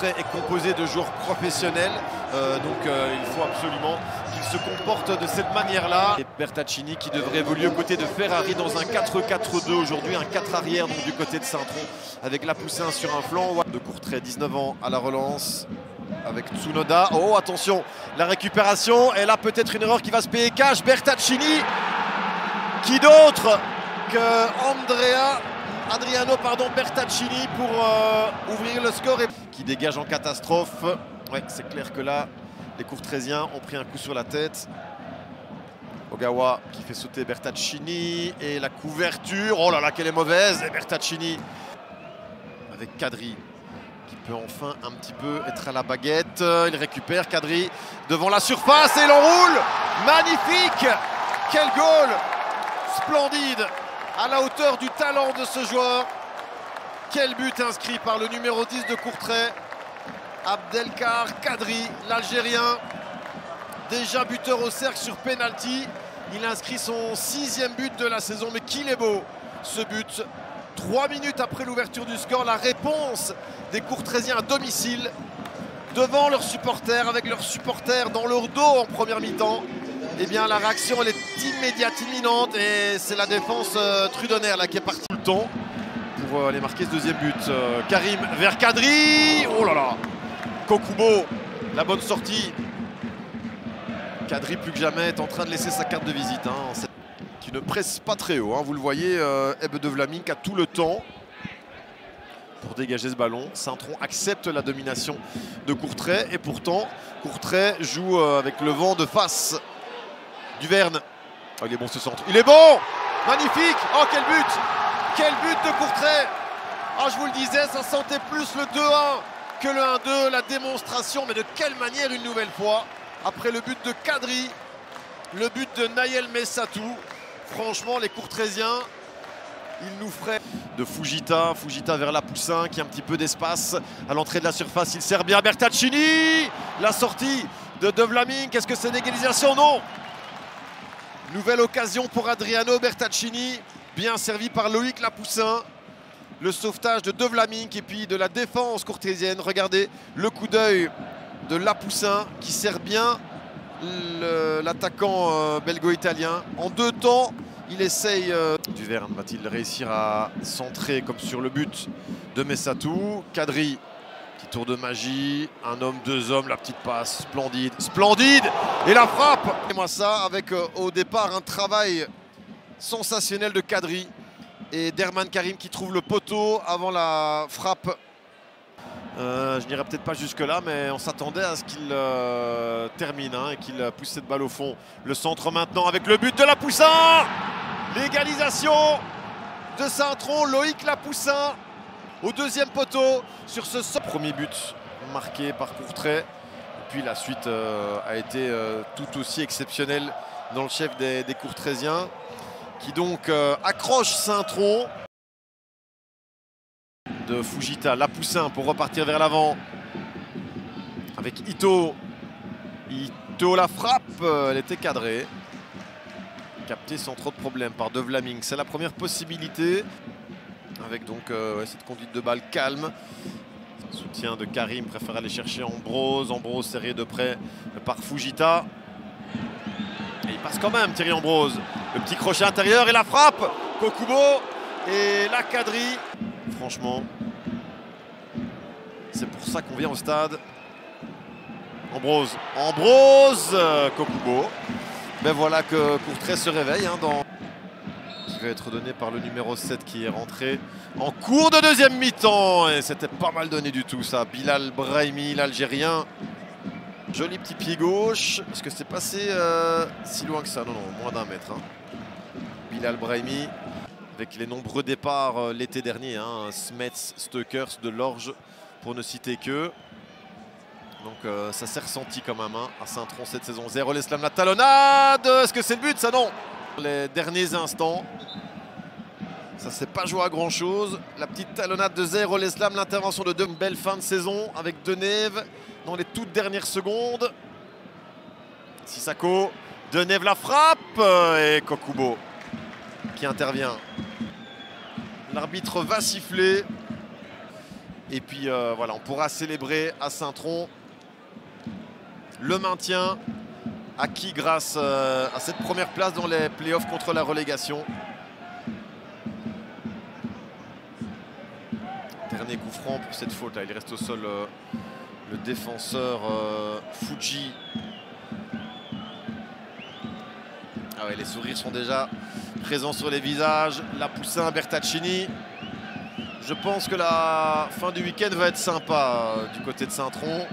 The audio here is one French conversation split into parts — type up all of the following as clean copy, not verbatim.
Courtrai est composé de joueurs professionnels, il faut absolument qu'ils se comportent de cette manière-là. Et Bertaccini qui devrait évoluer aux côtés de Ferrari dans un 4-4-2 aujourd'hui, un 4 arrière donc du côté de Saint-Tron avec Lapoussin sur un flanc. De Courtrai, 19 ans à la relance avec Tsunoda. Oh attention, la récupération, et là peut-être une erreur qui va se payer cash. Bertaccini, qui d'autre que Adriano Bertaccini pour ouvrir le score et qui dégage en catastrophe. Ouais, c'est clair que là, les Courtraisiens ont pris un coup sur la tête. Ogawa qui fait sauter Bertaccini et la couverture. Oh là là, qu'elle est mauvaise. Et Bertaccini avec Kadri qui peut enfin un petit peu être à la baguette. Il récupère Kadri devant la surface et il enroule. Magnifique! Quel goal! Splendide, à la hauteur du talent de ce joueur. Quel but inscrit par le numéro 10 de Courtrai, Abdelkar Kadri, l'Algérien, déjà buteur au cercle sur penalty. Il inscrit son 6e but de la saison, mais qu'il est beau ce but. 3 minutes après l'ouverture du score, la réponse des Courtraisiens à domicile, devant leurs supporters, avec leurs supporters dans leur dos en première mi-temps. Eh bien la réaction elle est immédiate, imminente, et c'est la défense trudonnaire là qui est partie tout le temps pour aller marquer ce 2e but. Karim vers Kadri, oh là là, Kokubo, la bonne sortie. Kadri plus que jamais est en train de laisser sa carte de visite, qui ne presse pas très haut, vous le voyez. Ebbe de Vlaming a tout le temps pour dégager ce ballon. Saint-Tron accepte la domination de Courtrai, et pourtant Courtrai joue avec le vent de face. Duverne, oh, il est bon ce centre, il est bon, magnifique, oh quel but de Courtrai. Oh, je vous le disais, ça sentait plus le 2-1 que le 1-2, la démonstration, mais de quelle manière une nouvelle fois, après le but de Kadri, le but de Naël Messatou. Franchement les Courtraisiens, ils nous feraient de Fujita vers Lapoussin qui a un petit peu d'espace à l'entrée de la surface, il sert bien Bertaccini, la sortie de Vlaming, qu'est-ce que c'est une égalisation? Non. Nouvelle occasion pour Adriano Bertaccini, bien servi par Loïc Lapoussin. Le sauvetage de Vlaming et puis de la défense courtraisienne. Regardez le coup d'œil de Lapoussin qui sert bien l'attaquant belgo-italien. En 2 temps, il essaye. Duverne va-t-il réussir à centrer comme sur le but de Messatou? Kadri, petit tour de magie, un homme, 2 hommes, la petite passe, splendide, splendide, et la frappe. Et moi ça avec au départ un travail sensationnel de Kadri et Derman Karim qui trouve le poteau avant la frappe. Je n'irai peut-être pas jusque là, mais on s'attendait à ce qu'il termine et qu'il pousse cette balle au fond. Le centre maintenant avec le but de Lapoussin, l'égalisation de Saint-Tron, Loïc Lapoussin au 2e poteau sur ce premier but marqué par Courtrai. Et puis la suite a été tout aussi exceptionnelle dans le chef des Courtraisiens qui donc accroche Saint-Tron. De Fujita, Lapoussin pour repartir vers l'avant avec Ito. Ito, la frappe, elle était cadrée. Captée sans trop de problèmes par de Vlaming. C'est la première possibilité. Avec donc cette conduite de balle calme. Soutien de Karim, préfère aller chercher Ambrose. Ambrose serré de près par Fujita. Et il passe quand même Thierry Ambrose. Le petit crochet intérieur et la frappe. Kokubo et la Kadri. Franchement, c'est pour ça qu'on vient au stade. Ambrose, Kokubo. Ben voilà que Courtrai se réveille qui va être donné par le numéro 7 qui est rentré en cours de 2e mi-temps. Et c'était pas mal donné du tout ça. Bilal Brahimi, l'Algérien. Joli petit pied gauche. Est-ce que c'est passé si loin que ça? Non, moins d'1 mètre. Bilal Brahimi. Avec les nombreux départs l'été dernier, Smets, Stöckers, Delorge, pour ne citer que. Donc ça s'est ressenti quand même à Saint-Tron cette saison. Zéro l'Eslam, la talonnade. Est-ce que c'est le but ça? Non. Les derniers instants, ça ne s'est pas joué à grand chose. La petite talonnade de Zéro l'Eslam, l'intervention de une belle fin de saison avec Denève dans les toutes dernières secondes. Sissako, Denève la frappe et Kokubo qui intervient. L'arbitre va siffler. Et puis voilà, on pourra célébrer à Saint-Tron le maintien acquis grâce à cette première place dans les playoffs contre la relégation. Dernier coup franc pour cette faute. Là, il reste au sol le défenseur Fuji. Ah ouais, les sourires sont déjà présents sur les visages. La Poussin, Bertaccini. Je pense que la fin du week-end va être sympa du côté de Saint-Tron.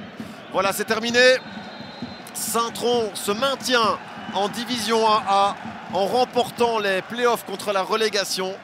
Voilà, c'est terminé. Saint-Tron se maintient en division 1A en remportant les playoffs contre la relégation.